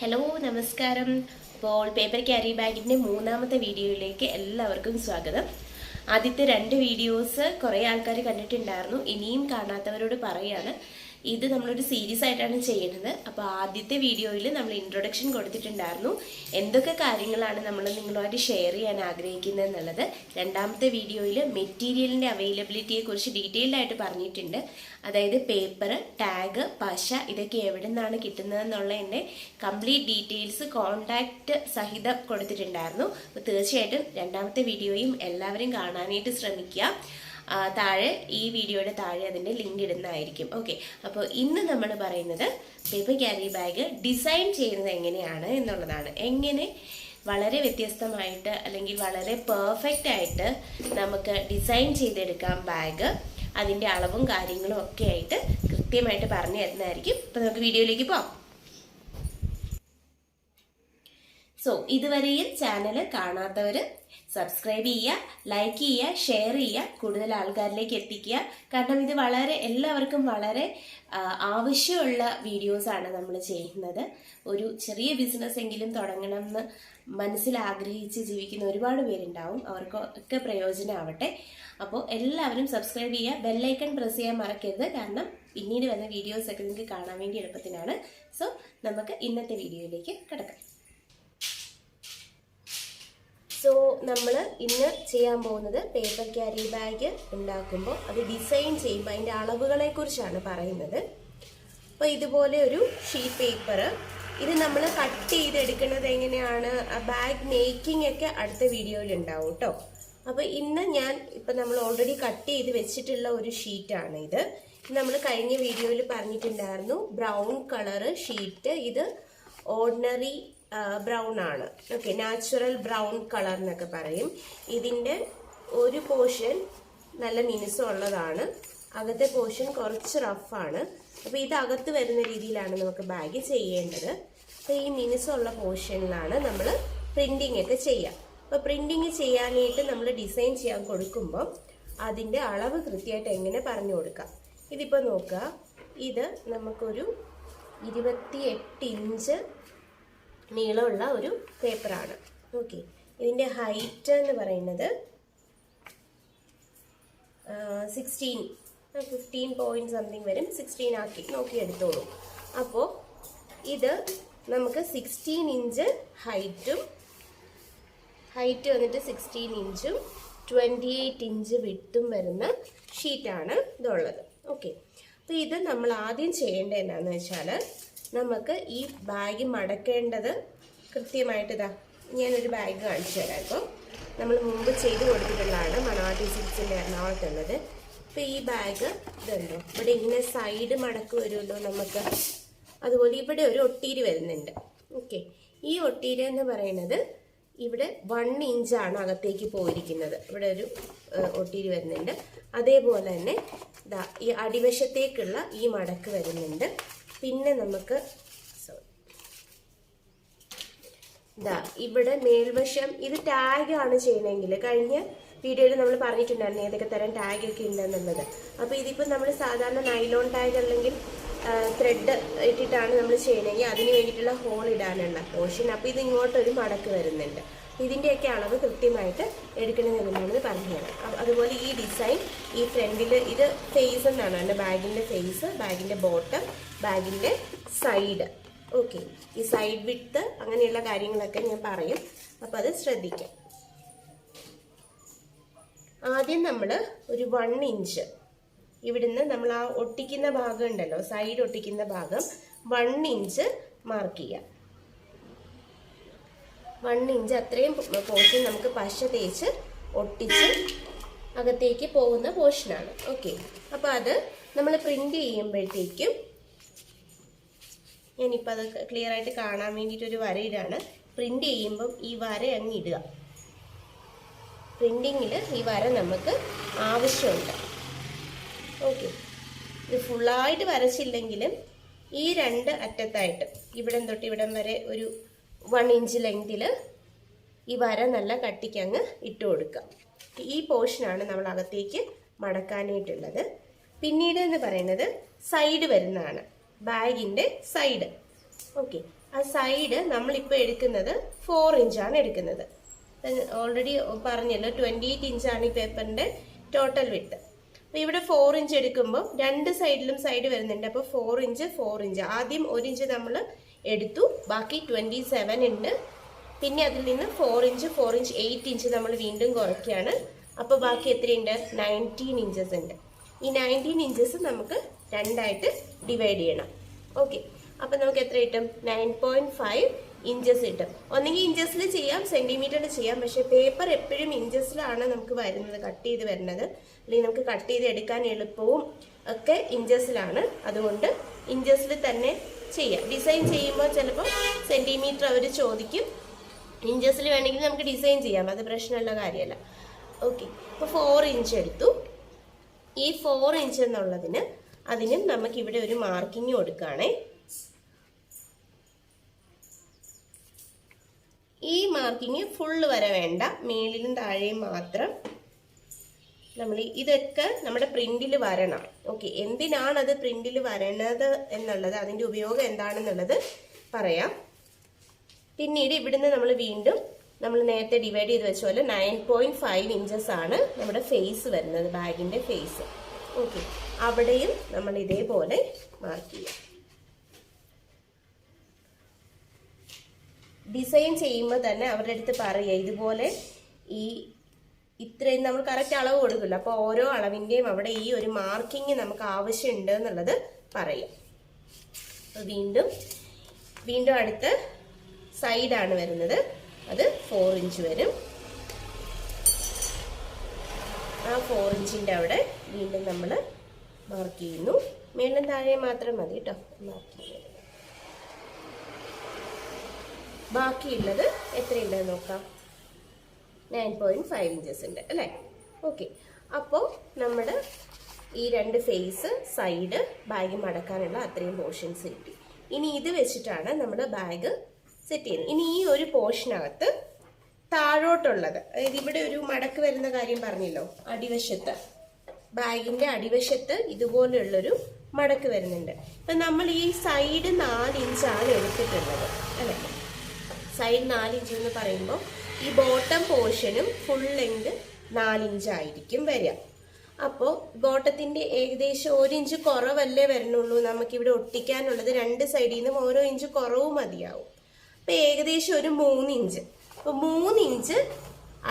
Hello നമസ്കാരം. അപ്പോൾ paper carry ബാഗിൻ്റെ മൂന്നാമത്തെ വീഡിയോയിലേക്ക് എല്ലാവർക്കും സ്വാഗതം. ആദ്യത്തെ 2 വീഡിയോസ് കുറേ ആൾക്കാർ കണ്ടിട്ടുണ്ടായിരുന്നു. ഇനിയും കാണാത്തവരോട് പറയാണ്, ഇത് നമ്മളൊരു സീരീസ് ആയിട്ടാണ് ചെയ്യുന്നത്. അപ്പോൾ ആദ്യത്തെ വീഡിയോയിൽ നമ്മൾ ഇൻട്രൊഡക്ഷൻ കൊടുത്തിട്ടുണ്ടായിരുന്നു, എന്തൊക്കെ കാര്യങ്ങളാണ് നമ്മൾ നിങ്ങളുമായിട്ട് ഷെയർ ചെയ്യാൻ ആഗ്രഹിക്കുന്നത് എന്നുള്ളത്. രണ്ടാമത്തെ വീഡിയോയിൽ മെറ്റീരിയലിൻ്റെ അവൈലബിലിറ്റിയെ കുറിച്ച് ഡീറ്റെയിൽഡ് ആയിട്ട് പറഞ്ഞിട്ടുണ്ട്. അതായത് പേപ്പർ, ടാഗ്, പശ ഇതൊക്കെ എവിടെ നിന്നാണ് കിട്ടുന്നതെന്നുള്ളതിൻ്റെ കംപ്ലീറ്റ് ഡീറ്റെയിൽസ് കോണ്ടാക്റ്റ് സഹിതം കൊടുത്തിട്ടുണ്ടായിരുന്നു. അപ്പോൾ തീർച്ചയായിട്ടും രണ്ടാമത്തെ വീഡിയോയും എല്ലാവരും കാണാനായിട്ട് ശ്രമിക്കുക. താഴെ ഈ വീഡിയോയുടെ താഴെ അതിൻ്റെ ലിങ്ക് ഇടുന്നതായിരിക്കും. ഓക്കെ, അപ്പോൾ ഇന്ന് നമ്മൾ പറയുന്നത് പേപ്പർ ക്യാരി ബാഗ് ഡിസൈൻ ചെയ്യുന്നത് എങ്ങനെയാണ് എന്നുള്ളതാണ്. എങ്ങനെ വളരെ വ്യത്യസ്തമായിട്ട് അല്ലെങ്കിൽ വളരെ പെർഫെക്റ്റ് ആയിട്ട് നമുക്ക് ഡിസൈൻ ചെയ്തെടുക്കാം ബാഗ്, അതിൻ്റെ അളവും കാര്യങ്ങളും ഒക്കെ ആയിട്ട് കൃത്യമായിട്ട് പറഞ്ഞു തരുന്നതായിരിക്കും. അപ്പോൾ നമുക്ക് വീഡിയോയിലേക്ക് പോകാം. സോ ഇതുവരെയും ചാനൽ കാണാത്തവർ സബ്സ്ക്രൈബ് ചെയ്യുക, ലൈക്ക് ചെയ്യുക, ഷെയർ ചെയ്യുക, കൂടുതൽ ആൾക്കാരിലേക്ക് എത്തിക്കുക. കാരണം ഇത് എല്ലാവർക്കും വളരെ ആവശ്യമുള്ള വീഡിയോസാണ് നമ്മൾ ചെയ്യുന്നത്. ഒരു ചെറിയ ബിസിനസ് എങ്കിലും തുടങ്ങണം എന്ന് മനസ്സിൽ ആഗ്രഹിച്ച് ജീവിക്കുന്ന ഒരുപാട് പേരുണ്ടാവും, അവർക്കൊക്കെ പ്രയോജനമാവട്ടെ. അപ്പോൾ എല്ലാവരും സബ്സ്ക്രൈബ് ചെയ്യുക, ബെല്ലൈക്കൺ പ്രസ് ചെയ്യാൻ മറക്കരുത്. കാരണം പിന്നീട് വന്ന വീഡിയോസൊക്കെ നിങ്ങൾക്ക് കാണാൻ വേണ്ടി എളുപ്പത്തിനാണ്. സോ നമുക്ക് ഇന്നത്തെ വീഡിയോയിലേക്ക് കിടക്കാം. സോ നമ്മൾ ഇന്ന് ചെയ്യാൻ പോകുന്നത് പേപ്പർ ക്യാരി ബാഗ് ഉണ്ടാക്കുമ്പോൾ അത് ഡിസൈൻ ചെയ്യുമ്പോൾ അതിൻ്റെ അളവുകളെ കുറിച്ചാണ് പറയുന്നത്. അപ്പോൾ ഇതുപോലെ ഒരു ഷീറ്റ് പേപ്പർ, ഇത് നമ്മൾ കട്ട് ചെയ്തെടുക്കുന്നത് എങ്ങനെയാണ്, ബാഗ് മേക്കിംഗ് ഒക്കെ അടുത്ത വീഡിയോയിൽ ഉണ്ടാവും കേട്ടോ. അപ്പോൾ ഇന്ന് നമ്മൾ ഓൾറെഡി കട്ട് ചെയ്ത് വെച്ചിട്ടുള്ള ഒരു ഷീറ്റാണ് ഇത്. നമ്മൾ കഴിഞ്ഞ വീഡിയോയിൽ പറഞ്ഞിട്ടുണ്ടായിരുന്നു ബ്രൗൺ കളറ് ഷീറ്റ്. ഇത് ഓർഡിനറി ബ്രൗൺ ആണ്. ഓക്കെ, നാച്ചുറൽ ബ്രൗൺ കളർ എന്നൊക്കെ പറയും. ഇതിൻ്റെ ഒരു പോർഷൻ നല്ല മിനുസമുള്ളതാണ്, അകത്തെ പോർഷൻ കുറച്ച് റഫാണ്. അപ്പോൾ ഇത് അകത്ത് വരുന്ന രീതിയിലാണ് നമുക്ക് ബാഗ് ചെയ്യേണ്ടത്. അപ്പോൾ ഈ മിനുസമുള്ള പോർഷനിലാണ് നമ്മൾ പ്രിന്റിംഗ് ഒക്കെ ചെയ്യുക. അപ്പോൾ പ്രിന്റിങ് ചെയ്യാനായിട്ട് നമ്മൾ ഡിസൈൻ ചെയ്യാൻ കൊടുക്കുമ്പോൾ അതിൻ്റെ അളവ് കൃത്യമായിട്ട് എങ്ങനെ പറഞ്ഞു കൊടുക്കാം. ഇതിപ്പോൾ നോക്കുക, ഇത് നമുക്കൊരു 28 ഇഞ്ച് നീളമുള്ള ഒരു പേപ്പറാണ്. ഓക്കെ, ഇതിൻ്റെ ഹൈറ്റ് എന്ന് പറയുന്നത് 15 പോയിന്റ് സംതിങ് വരും. 16 ആക്കി നോക്കിയെടുത്തോളൂ. അപ്പോൾ ഇത് നമുക്ക് 16 ഇഞ്ച് ഹൈറ്റ് വന്നിട്ട് 16 ഇഞ്ചും 28 ഇഞ്ച് വിട്ടും വരുന്ന ഷീറ്റാണ് ഇതുള്ളത്. ഓക്കെ, അപ്പോൾ ഇത് നമ്മൾ ആദ്യം ചെയ്യേണ്ടത് എന്താണെന്ന് വെച്ചാൽ, നമുക്ക് ഈ ബാഗ് മടക്കേണ്ടത് കൃത്യമായിട്ട് ഞാനൊരു ബാഗ് കാണിച്ചു തരാം. ഇപ്പോൾ നമ്മൾ മുമ്പ് ചെയ്ത് കൊടുത്തിട്ടുള്ളതാണ് മണവാട്ടി സിൽക്സിൻ്റെ എറണാകുളത്തുള്ളത്. ഇപ്പോൾ ഈ ബാഗ് ഇതുണ്ടോ, ഇവിടെ ഇങ്ങനെ സൈഡ് മടക്ക് വരുമല്ലോ നമുക്ക്, അതുപോലെ ഇവിടെ ഒരു ഒട്ടീര് വരുന്നുണ്ട്. ഓക്കെ, ഈ ഒട്ടീര് എന്ന് പറയുന്നത് ഇവിടെ 1 ഇഞ്ചാണ് അകത്തേക്ക് പോയിരിക്കുന്നത്. ഇവിടെ ഒരു ഒട്ടീര് വരുന്നുണ്ട്. അതേപോലെ തന്നെ ഈ അടിവശത്തേക്കുള്ള ഈ മടക്ക് വരുന്നുണ്ട്. പിന്നെ നമുക്ക് ഇവിടെ മേൽവശം, ഇത് ടാഗ് ആണ് ചെയ്യണമെങ്കിൽ കഴിഞ്ഞ വീഡിയോയിൽ നമ്മൾ പറഞ്ഞിട്ടുണ്ടായിരുന്നു ഏതൊക്കെ തരം ടാഗ് ഒക്കെ ഉണ്ടെന്നുള്ളത്. അപ്പോൾ ഇതിപ്പോൾ നമ്മൾ സാധാരണ നൈലോൺ ടാഗ് അല്ലെങ്കിൽ ത്രെഡ് ഇട്ടിട്ടാണ് നമ്മൾ ചെയ്യണമെങ്കിൽ അതിന് വേണ്ടിയിട്ടുള്ള ഹോൾ ഇടാനുള്ള പോർഷൻ. അപ്പോൾ ഇത് ഇങ്ങോട്ടൊരു മടക്ക് വരുന്നുണ്ട്. ഇതിൻ്റെയൊക്കെ അളവ് കൃത്യമായിട്ട് എടുക്കണമെന്നുണ്ടെന്ന് പറഞ്ഞു തരാം. അതുപോലെ ഈ ഡിസൈൻ, ഈ ഫ്രണ്ടിൽ ഇത് ഫേസ് എന്നാണ് എൻ്റെ ബാഗിൻ്റെ ഫേസ്, ബാഗിൻ്റെ ബോട്ടം, ബാഗിൻ്റെ സൈഡ്. ഓക്കെ, ഈ സൈഡ് വിഡ്ത്ത് അങ്ങനെയുള്ള കാര്യങ്ങളൊക്കെ ഞാൻ പറയും, അപ്പോൾ അത് ശ്രദ്ധിക്കാം. ആദ്യം നമ്മൾ ഒരു 1 ഇഞ്ച് ഇവിടുന്ന് നമ്മൾ ആ ഒട്ടിക്കുന്ന ഭാഗം ഉണ്ടല്ലോ, സൈഡ് ഒട്ടിക്കുന്ന ഭാഗം 1 ഇഞ്ച് മാർക്ക് ചെയ്യാം. 1 ഇഞ്ച് അത്രയും പോർഷൻ നമുക്ക് പശ തേച്ച് ഒട്ടിച്ച് അകത്തേക്ക് പോകുന്ന പോർഷനാണ്. ഓക്കെ, അപ്പോൾ അത് നമ്മൾ പ്രിന്റ് ചെയ്യുമ്പോഴത്തേക്കും, ഞാനിപ്പോൾ അത് ക്ലിയർ ആയിട്ട് കാണാൻ വേണ്ടിയിട്ടൊരു വരയിടാണ്. പ്രിന്റ് ചെയ്യുമ്പം ഈ വര അങ്ങ് ഇടുക. പ്രിന്റിങ്ങിൽ ഈ വര നമുക്ക് ആവശ്യമുണ്ട്. ഓക്കെ, ഇത് ഫുള്ളായിട്ട് വരച്ചില്ലെങ്കിലും ഈ 2 അറ്റത്തായിട്ട് ഇവിടം തൊട്ട് ഇവിടം വരെ ഒരു 1 ഇഞ്ച് ലെങ്തിൽ ഈ വര നല്ല കട്ടിക്ക് അങ്ങ് ഇട്ട് കൊടുക്കുക. ഈ പോർഷനാണ് നമ്മൾ അകത്തേക്ക് മടക്കാനായിട്ടുള്ളത്. പിന്നീട് എന്ന് പറയുന്നത് സൈഡ് വരുന്നതാണ്, ബാഗിൻ്റെ സൈഡ്. ഓക്കെ, ആ സൈഡ് നമ്മളിപ്പോൾ എടുക്കുന്നത് 4 ഇഞ്ചാണ് എടുക്കുന്നത്. ഓൾറെഡി പറഞ്ഞല്ലോ 28 ഇഞ്ചാണ് ഈ പേപ്പറിന്റെ ടോട്ടൽ വിഡ്ത്ത്. അപ്പോൾ ഇവിടെ 4 ഇഞ്ച് എടുക്കുമ്പോൾ രണ്ട് സൈഡിലും സൈഡ് വരുന്നുണ്ട്. അപ്പോൾ 4 ഇഞ്ച് 4 ഇഞ്ച് ആദ്യം 1 ഇഞ്ച് നമ്മൾ എടുത്തു, ബാക്കി 27 ഉണ്ട്. പിന്നെ അതിൽ നിന്ന് 4 ഇഞ്ച് 8 ഇഞ്ച് നമ്മൾ വീണ്ടും കുറയ്ക്കുകയാണ്. അപ്പോൾ ബാക്കി എത്രയുണ്ട്? 19 ഇഞ്ചസ് ഉണ്ട്. ഈ 19 ഇഞ്ചസ് നമുക്ക് രണ്ടായിട്ട് ഡിവൈഡ് ചെയ്യണം. ഓക്കെ, അപ്പം നമുക്ക് എത്ര കിട്ടും? 9.5 ഇഞ്ചസ് കിട്ടും. ഒന്നെങ്കിൽ ഇഞ്ചസിൽ ചെയ്യാം, സെൻറ്റിമീറ്ററിൽ ചെയ്യാം. പക്ഷേ പേപ്പർ എപ്പോഴും ഇഞ്ചസിലാണ് നമുക്ക് വരുന്നത്, കട്ട് ചെയ്ത് വരുന്നത്. അല്ലെങ്കിൽ നമുക്ക് കട്ട് ചെയ്ത് എടുക്കാൻ എളുപ്പവും ഒക്കെ ഇഞ്ചസിലാണ്. അതുകൊണ്ട് ഇഞ്ചസിൽ തന്നെ ചെയ്യാം. ഡിസൈൻ ചെയ്യുമ്പോൾ ചിലപ്പോൾ സെൻറ്റിമീറ്റർ അവർ ചോദിക്കും. ഇഞ്ചസിൽ വേണമെങ്കിൽ നമുക്ക് ഡിസൈൻ ചെയ്യാം, അത് പ്രശ്നമുള്ള കാര്യമല്ല. ഓക്കെ, അപ്പോൾ 4 ഇഞ്ച് എടുത്തു. ഈ 4 ഇഞ്ച് എന്നുള്ളതിന് അതിനും നമുക്കിവിടെ ഒരു മാർക്കിങ് കൊടുക്കുകയാണേ. ഈ മാർക്കിങ് ഫുള്ള് വരെ വേണ്ട, മേളിലും താഴെയും മാത്രം. നമ്മൾ ഇതൊക്കെ നമ്മുടെ പ്രിന്റിൽ വരണം. ഓക്കെ, എന്തിനാണ് അത് പ്രിന്റിൽ വരണത് എന്നുള്ളത്, അതിൻ്റെ ഉപയോഗം എന്താണെന്നുള്ളത് പറയാം. പിന്നീട് ഇവിടുന്ന് നമ്മൾ വീണ്ടും നമ്മൾ നേരത്തെ ഡിവൈഡ് ചെയ്ത് വെച്ച പോലെ 9.5 ഇഞ്ചസ് ആണ് നമ്മുടെ ഫേസ് വരുന്നത്, ബാഗിൻ്റെ ഫേസ്. ഓക്കെ, അവിടെയും നമ്മൾ ഇതേപോലെ മാർക്ക് ചെയ്യാം. ഡിസൈൻ ചെയ്യുമ്പോൾ തന്നെ അവരുടെ അടുത്ത് പറയുക, ഇതുപോലെ ഇത്രയും നമ്മൾ കറക്റ്റ് അളവ് കൊടുക്കില്ല. അപ്പോൾ ഓരോ അളവിൻ്റെയും അവിടെ ഈ ഒരു മാർക്കിങ് നമുക്ക് ആവശ്യമുണ്ട് എന്നുള്ളത് പറയാം. അപ്പോൾ വീണ്ടും അടുത്ത സൈഡാണ് വരുന്നത്, അത് 4 ഇഞ്ച് വരും. ആ 4 ഇഞ്ചിൻ്റെ അവിടെ വീണ്ടും നമ്മൾ മാർക്ക് ചെയ്യുന്നു. മേലും താഴെ മാത്രം മതി കേട്ടോ മാർക്ക് ചെയ്യുന്നത്. ബാക്കിയുള്ളത് എത്രയുണ്ടെന്ന് നോക്കാം. 9.5 ഇഞ്ചസ് ഉണ്ട് അല്ലേ? ഓക്കെ, അപ്പോൾ നമ്മൾ ഈ രണ്ട് ഫേസ്, സൈഡ്, ബാഗ് മടക്കാനുള്ള അത്രയും പോർഷൻസ് കിട്ടി. ഇനി ഇത് വെച്ചിട്ടാണ് നമ്മൾ ബാഗ് സെറ്റ് ചെയ്യുന്നത്. ഇനി ഈ ഒരു പോർഷനകത്ത് താഴോട്ടുള്ളത്, അതായത് ഇവിടെ ഒരു മടക്ക് വരുന്ന കാര്യം പറഞ്ഞല്ലോ, അടിവശത്ത് ബാഗിൻ്റെ അടിവശത്ത് ഇതുപോലെയുള്ളൊരു മടക്ക് വരുന്നുണ്ട്. അപ്പം നമ്മൾ ഈ സൈഡ് 4 ഇഞ്ചാണ് എടുത്തിട്ടുള്ളത് അല്ലേ? സൈഡ് 4 ഇഞ്ച് എന്ന് പറയുമ്പോൾ ഈ ബോട്ടം പോർഷനും ഫുൾ ലെങ്ത് 4 ഇഞ്ചായിരിക്കും വരിക. അപ്പോൾ ബോട്ടത്തിൻ്റെ ഏകദേശം 1 ഇഞ്ച് കുറവല്ലേ വരണുള്ളൂ. നമുക്കിവിടെ ഒട്ടിക്കാനുള്ളത് രണ്ട് സൈഡിൽ നിന്നും ഓരോ ഇഞ്ച് കുറവ് മതിയാവും. അപ്പോൾ ഏകദേശം ഒരു 3 ഇഞ്ച്. അപ്പോൾ 3 ഇഞ്ച്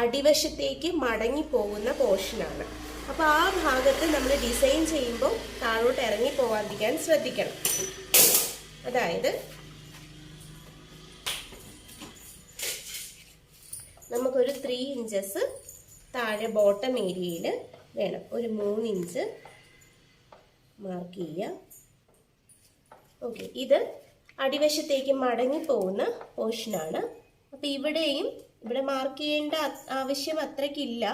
അടിവശത്തേക്ക് മടങ്ങി പോകുന്ന പോർഷനാണ്. അപ്പോൾ ആ ഭാഗത്ത് നമ്മൾ ഡിസൈൻ ചെയ്യുമ്പോൾ താഴോട്ട് ഇറങ്ങി പോകാതിരിക്കാൻ ശ്രദ്ധിക്കണം. അതായത് നമുക്കൊരു 3 ഇഞ്ചസ് താഴെ ബോട്ടം ഏരിയയിൽ വേണം. ഒരു 3 ഇഞ്ച് മാർക്ക് ചെയ്യുക. ഓക്കെ, ഇത് അടിവശത്തേക്ക് മടങ്ങി പോകുന്ന പോർഷനാണ്. അപ്പോൾ ഇവിടെ മാർക്ക് ചെയ്യേണ്ട ആവശ്യം അത്രയ്ക്കില്ല,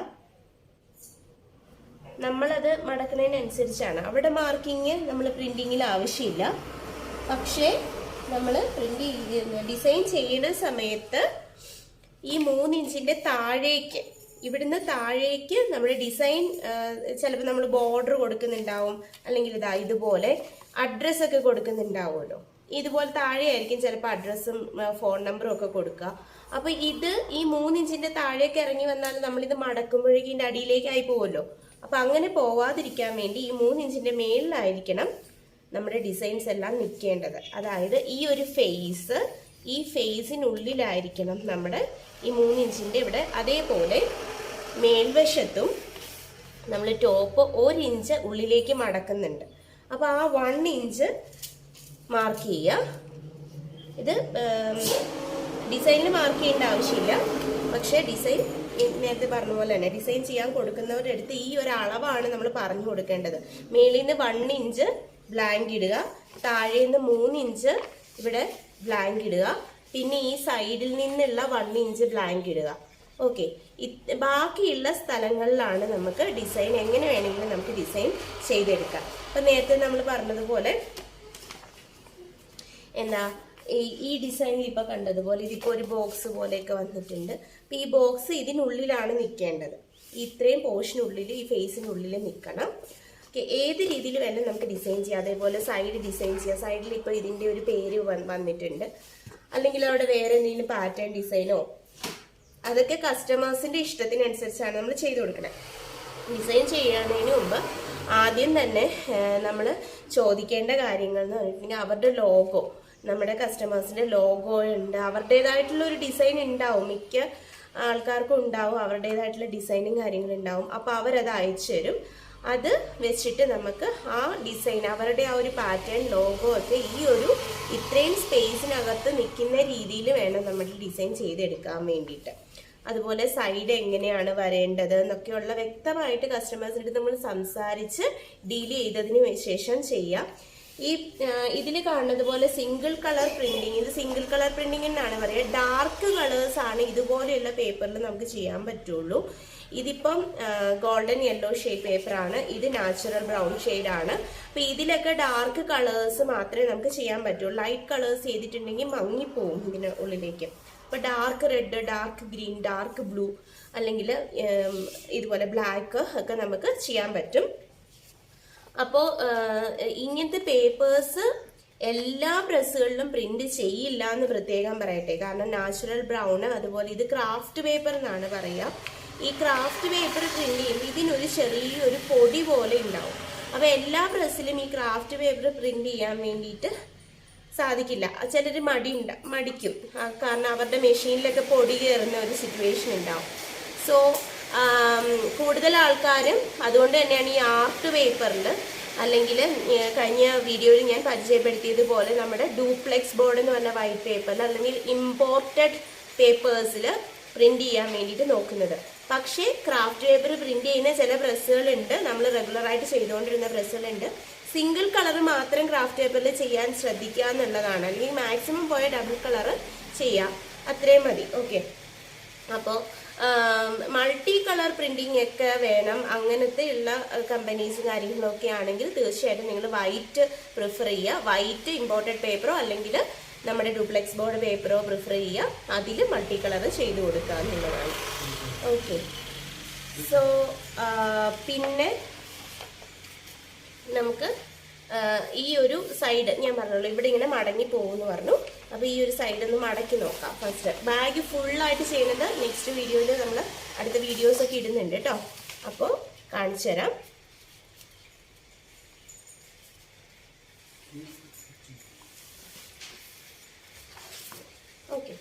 നമ്മളത് മടക്കുന്നതിനനുസരിച്ചാണ്. അവിടെ മാർക്കിങ് നമ്മൾ പ്രിന്റിങ്ങിൽ ആവശ്യമില്ല. പക്ഷേ നമ്മൾ ഡിസൈൻ ചെയ്യുന്ന സമയത്ത് ഈ 3 ഇഞ്ചിൻ്റെ താഴേക്ക്, ഇവിടുന്ന് താഴേക്ക് നമ്മൾ ഡിസൈൻ ചിലപ്പോൾ നമ്മൾ ബോർഡർ കൊടുക്കുന്നുണ്ടാവും, അല്ലെങ്കിൽ ഇതുപോലെ അഡ്രസ്സൊക്കെ കൊടുക്കുന്നുണ്ടാവുമല്ലോ. ഇതുപോലെ താഴെയായിരിക്കും ചിലപ്പോൾ അഡ്രസ്സും ഫോൺ നമ്പറും ഒക്കെ കൊടുക്കുക. അപ്പോൾ ഈ 3 ഇഞ്ചിൻ്റെ താഴേക്ക് ഇറങ്ങി വന്നാൽ നമ്മളിത് മടക്കുമ്പോഴേക്കും ഇതിൻ്റെ അടിയിലേക്കായി പോകുമല്ലോ. അപ്പോൾ അങ്ങനെ പോവാതിരിക്കാൻ വേണ്ടി ഈ 3 ഇഞ്ചിൻ്റെ മേളിലായിരിക്കണം നമ്മുടെ ഡിസൈൻസ് എല്ലാം നിൽക്കേണ്ടത്. അതായത് ഈ ഒരു ഫേസ്, ഈ ഫേസിനുള്ളിലായിരിക്കണം നമ്മുടെ ഈ 3 ഇഞ്ചിൻ്റെ ഇവിടെ. അതേപോലെ മേൽവശത്തും നമ്മൾ ടോപ്പ് 1 ഇഞ്ച് ഉള്ളിലേക്ക് മടക്കുന്നുണ്ട്. അപ്പോൾ ആ 1 ഇഞ്ച് മാർക്ക് ചെയ്യുക. ഇത് ഡിസൈനിൽ മാർക്ക് ചെയ്യേണ്ട ആവശ്യമില്ല. പക്ഷേ ഡിസൈൻ നേരത്തെ പറഞ്ഞ പോലെ തന്നെ ഡിസൈൻ ചെയ്യാൻ കൊടുക്കുന്നവരുടെ അടുത്ത് ഈ ഒരു അളവാണ് നമ്മൾ പറഞ്ഞു കൊടുക്കേണ്ടത്. മേളിൽ നിന്ന് 1 ഇഞ്ച് ബ്ലാങ്ക് ഇടുക, താഴേന്ന് 3 ഇഞ്ച് ഇവിടെ ബ്ലാങ്ക് ഇടുക, പിന്നെ ഈ സൈഡിൽ നിന്നുള്ള 1 ഇഞ്ച് ബ്ലാങ്ക് ഇടുക. ഓക്കെ, ബാക്കിയുള്ള സ്ഥലങ്ങളിലാണ് നമുക്ക് ഡിസൈൻ എങ്ങനെ വേണമെങ്കിലും നമുക്ക് ഡിസൈൻ ചെയ്തെടുക്കാം. അപ്പം നേരത്തെ നമ്മൾ പറഞ്ഞതുപോലെ ഈ ഡിസൈനിൽ ഇപ്പോൾ കണ്ടതുപോലെ ഇതിപ്പോൾ ഒരു ബോക്സ് പോലെയൊക്കെ വന്നിട്ടുണ്ട്. അപ്പോൾ ഈ ബോക്സ് ഇതിനുള്ളിലാണ് നിൽക്കേണ്ടത്. ഇത്രയും പോർഷനുള്ളിൽ, ഈ ഫേസിനുള്ളിൽ നിൽക്കണം. ഓക്കെ, ഏത് രീതിയിൽ വേണം നമുക്ക് ഡിസൈൻ ചെയ്യാം. അതേപോലെ സൈഡ് ഡിസൈൻ ചെയ്യാം. സൈഡിൽ ഇപ്പോൾ ഇതിൻ്റെ ഒരു പേര് വന്നിട്ടുണ്ട്. അല്ലെങ്കിൽ അവിടെ വേറെ എന്തെങ്കിലും പാറ്റേൺ ഡിസൈനോ, അതൊക്കെ കസ്റ്റമേഴ്സിന്റെ ഇഷ്ടത്തിനനുസരിച്ചാണ് നമ്മൾ ചെയ്തു കൊടുക്കുന്നത്. ഡിസൈൻ ചെയ്യുന്നതിന് മുമ്പ് ആദ്യം തന്നെ നമ്മൾ ചോദിക്കേണ്ട കാര്യങ്ങൾ എന്ന് പറഞ്ഞിട്ടുണ്ടെങ്കിൽ അവരുടെ ലോഗോ, നമ്മുടെ കസ്റ്റമേഴ്സിന്റെ ലോഗോ ഉണ്ട്, അവരുടേതായിട്ടുള്ള ഒരു ഡിസൈൻ ഉണ്ടാവും, മിക്ക ആൾക്കാർക്കും ഉണ്ടാവും, അവരുടേതായിട്ടുള്ള ഡിസൈനും കാര്യങ്ങളുണ്ടാവും. അപ്പോൾ അവരത് അയച്ചു തരും. അത് വെച്ചിട്ട് നമുക്ക് ആ ഡിസൈൻ, അവരുടെ ആ ഒരു പാറ്റേൺ, ലോഗോ ഒക്കെ ഈ ഒരു ഇത്രയും സ്പേസിനകത്ത് നിൽക്കുന്ന രീതിയിൽ വേണം നമ്മൾ ഡിസൈൻ ചെയ്തെടുക്കാൻ വേണ്ടിയിട്ട്. അതുപോലെ സൈഡ് എങ്ങനെയാണ് വരേണ്ടത് എന്നൊക്കെയുള്ള വ്യക്തമായിട്ട് കസ്റ്റമേഴ്സിൻ്റെ നമ്മൾ സംസാരിച്ച് ഡീൽ ചെയ്തതിന് ശേഷം ചെയ്യാം. ഈ ഇതിൽ കാണുന്നത് പോലെ സിംഗിൾ കളർ പ്രിന്റിങ്, ഇത് സിംഗിൾ കളർ പ്രിന്റിംഗ് എന്നാണ് പറയുക. ഡാർക്ക് കളേഴ്സ് ആണ് ഇതുപോലെയുള്ള പേപ്പറിൽ നമുക്ക് ചെയ്യാൻ പറ്റുള്ളൂ. ഇതിപ്പം ഗോൾഡൻ യെല്ലോ ഷെയ്ഡ് പേപ്പറാണ്, ഇത് നാച്ചുറൽ ബ്രൗൺ ഷെയ്ഡാണ്. അപ്പൊ ഇതിലൊക്കെ ഡാർക്ക് കളേഴ്സ് മാത്രമേ നമുക്ക് ചെയ്യാൻ പറ്റുള്ളൂ. ലൈറ്റ് കളേഴ്സ് ചെയ്തിട്ടുണ്ടെങ്കിൽ മങ്ങിപ്പോവും ഇതിന് ഉള്ളിലേക്ക്. അപ്പൊ dark red, dark green, dark blue അല്ലെങ്കിൽ ഇതുപോലെ ബ്ലാക്ക് ഒക്കെ നമുക്ക് ചെയ്യാൻ പറ്റും. അപ്പോൾ ഇങ്ങനത്തെ പേപ്പേഴ്സ് എല്ലാ പ്രസ്സുകളിലും പ്രിന്റ് ചെയ്യില്ല എന്ന് പ്രത്യേകം പറയട്ടെ. കാരണം നാച്ചുറൽ ബ്രൗൺ, അതുപോലെ ഇത് ക്രാഫ്റ്റ് പേപ്പർ എന്നാണ് പറയുക. ഈ ക്രാഫ്റ്റ് പേപ്പർ പ്രിന്റ് ചെയ്യുമ്പോൾ ഇതിനൊരു ചെറിയൊരു പൊടി പോലെ ഉണ്ടാവും. അപ്പോൾ എല്ലാ പ്രസ്സിലും ഈ ക്രാഫ്റ്റ് പേപ്പർ പ്രിന്റ് ചെയ്യാൻ വേണ്ടിയിട്ട് സാധിക്കില്ല. ചിലർ മടിക്കും, കാരണം അവരുടെ മെഷീനിലൊക്കെ പൊടി കയറുന്ന ഒരു സിറ്റുവേഷൻ ഉണ്ടാവും. സോ കൂടുതൽ ആൾക്കാരും അതുകൊണ്ട് തന്നെയാണ് ഈ ആർട്ട് പേപ്പറിൽ, അല്ലെങ്കിൽ കഴിഞ്ഞ വീഡിയോയിൽ ഞാൻ പരിചയപ്പെടുത്തിയതുപോലെ നമ്മുടെ ഡ്യൂപ്ലെക്സ് ബോർഡ് എന്ന് പറഞ്ഞ വൈറ്റ് പേപ്പറിൽ അല്ലെങ്കിൽ ഇമ്പോർട്ടഡ് പേപ്പേഴ്സിൽ പ്രിന്റ് ചെയ്യാൻ വേണ്ടിയിട്ട് നോക്കുന്നത്. പക്ഷേ ക്രാഫ്റ്റ് പേപ്പർ പ്രിന്റ് ചെയ്യുന്ന ചില പ്രസ്സുകളുണ്ട്, നമ്മൾ റെഗുലറായിട്ട് ചെയ്തുകൊണ്ടിരുന്ന പ്രസ്സുകളുണ്ട്. സിംഗിൾ കളർ മാത്രം ക്രാഫ്റ്റ് പേപ്പറിൽ ചെയ്യാൻ ശ്രദ്ധിക്കുക എന്നുള്ളതാണ്. അല്ലെങ്കിൽ മാക്സിമം പോയ ഡബിൾ കളർ ചെയ്യാം, അത്രയും മതി. ഓക്കെ. അപ്പോൾ മൾട്ടി കളർ പ്രിന്റിംഗ് ഒക്കെ വേണം അങ്ങനത്തെ ഉള്ള കമ്പനീസും കാര്യങ്ങളൊക്കെ ആണെങ്കിൽ തീർച്ചയായിട്ടും നിങ്ങൾ വൈറ്റ് പ്രിഫർ ചെയ്യുക. വൈറ്റ് ഇമ്പോർട്ടഡ് പേപ്പറോ അല്ലെങ്കിൽ നമ്മുടെ ഡ്യൂപ്ലെക്സ് ബോർഡ് പേപ്പറോ പ്രിഫർ ചെയ്യുക. അതിൽ മൾട്ടി കളർ ചെയ്ത് കൊടുക്കുക എന്നുള്ളതാണ്. ഓക്കെ. സോ പിന്നെ നമുക്ക് ഈ ഒരു സൈഡ് ഞാൻ പറഞ്ഞല്ലോ, ഇവിടെ ഇങ്ങനെ മടങ്ങി പോകുമെന്ന് പറഞ്ഞു. അപ്പോൾ ഈ ഒരു സൈഡ് ഒന്ന് മടക്കി നോക്കാം. ഫസ്റ്റ് ബാഗ് ഫുള്ളായിട്ട് ചെയ്യുന്നത് നെക്സ്റ്റ് വീഡിയോയിൽ നമ്മൾ അടുത്ത വീഡിയോസൊക്കെ ഇടുന്നുണ്ട് കേട്ടോ. അപ്പോൾ കാണിച്ചു തരാം. ഓക്കെ.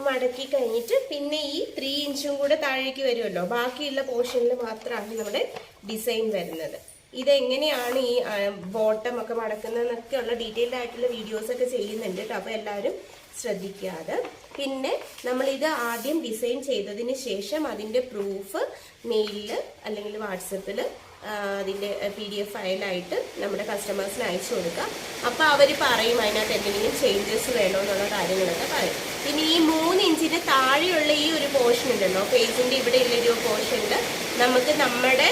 മടക്കി കഴിഞ്ഞിട്ട് പിന്നെ ഈ 3 ഇഞ്ചും കൂടെ താഴേക്ക് വരുമല്ലോ, ബാക്കിയുള്ള പോർഷനിൽ മാത്രമാണ് നമ്മുടെ ഡിസൈൻ വരുന്നത്. ഇതെങ്ങനെയാണ് ഈ ബോട്ടം ഒക്കെ മടക്കുന്നതെന്നൊക്കെ ഉള്ള ഡീറ്റെയിൽഡ് ആയിട്ടുള്ള വീഡിയോസൊക്കെ ചെയ്യുന്നുണ്ട് കേട്ടോ. അപ്പോൾ എല്ലാവരും ശ്രദ്ധിക്കാതെ. പിന്നെ നമ്മളിത് ആദ്യം ഡിസൈൻ ചെയ്തതിന് ശേഷം അതിൻ്റെ പ്രൂഫ് മെയിലിൽ അല്ലെങ്കിൽ വാട്സപ്പിൽ അതിൻ്റെ PDF ഫയലായിട്ട് നമ്മുടെ കസ്റ്റമേഴ്സിന് അയച്ചു കൊടുക്കുക. അപ്പോൾ അവർ പറയും അതിനകത്ത് എന്തെങ്കിലും ചേഞ്ചസ് വേണോ എന്നുള്ള കാര്യങ്ങളൊക്കെ പറയും. പിന്നെ ഈ 3 ഇഞ്ചിന് താഴെയുള്ള ഈ ഒരു പോർഷൻ ഉണ്ടല്ലോ, പേജിൻ്റെ ഇവിടെ ഉള്ളൊരു പോർഷനിൽ നമുക്ക് നമ്മുടെ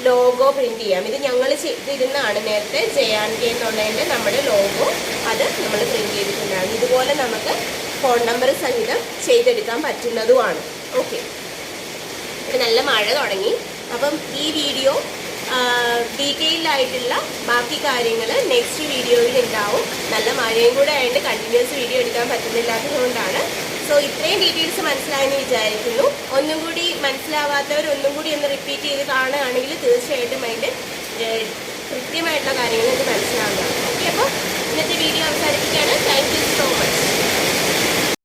ലോഗോ പ്രിന്റ് ചെയ്യാം. ഇത് ഞങ്ങൾ ചെയ്തിരുന്നതാണ് നേരത്തെ, ജയാൻകെ എന്നുള്ളതിൻ്റെ നമ്മുടെ ലോഗോ അത് നമ്മൾ പ്രിന്റ് ചെയ്തിട്ടുണ്ടായിരുന്നു. ഇതുപോലെ നമുക്ക് ഫോൺ നമ്പർ സഹിതം ചെയ്തെടുക്കാൻ പറ്റുന്നതുമാണ്. ഓക്കെ. ഇപ്പം നല്ല മഴ തുടങ്ങി. അപ്പം ഈ വീഡിയോ ഡീറ്റെയിൽഡ് ആയിട്ടുള്ള ബാക്കി കാര്യങ്ങൾ നെക്സ്റ്റ് വീഡിയോയിൽ ഉണ്ടാവും. നല്ല മഴയും കൂടെ ആയിട്ട് കണ്ടിന്യൂസ് വീഡിയോ എടുക്കാൻ പറ്റുന്നില്ലാത്തതുകൊണ്ടാണ്. സോ ഇത്രയും ഡീറ്റെയിൽസ് മനസ്സിലായെന്ന് വിചാരിക്കുന്നു. ഒന്നും കൂടി മനസ്സിലാവാത്തവർ ഒന്നും കൂടി ഒന്ന് റിപ്പീറ്റ് ചെയ്ത് കാണുകയാണെങ്കിൽ തീർച്ചയായിട്ടും അതിൻ്റെ കൃത്യമായിട്ടുള്ള കാര്യങ്ങൾ നിങ്ങൾക്ക് മനസ്സിലാവുന്നതാണ്. ഓക്കെ. അപ്പോൾ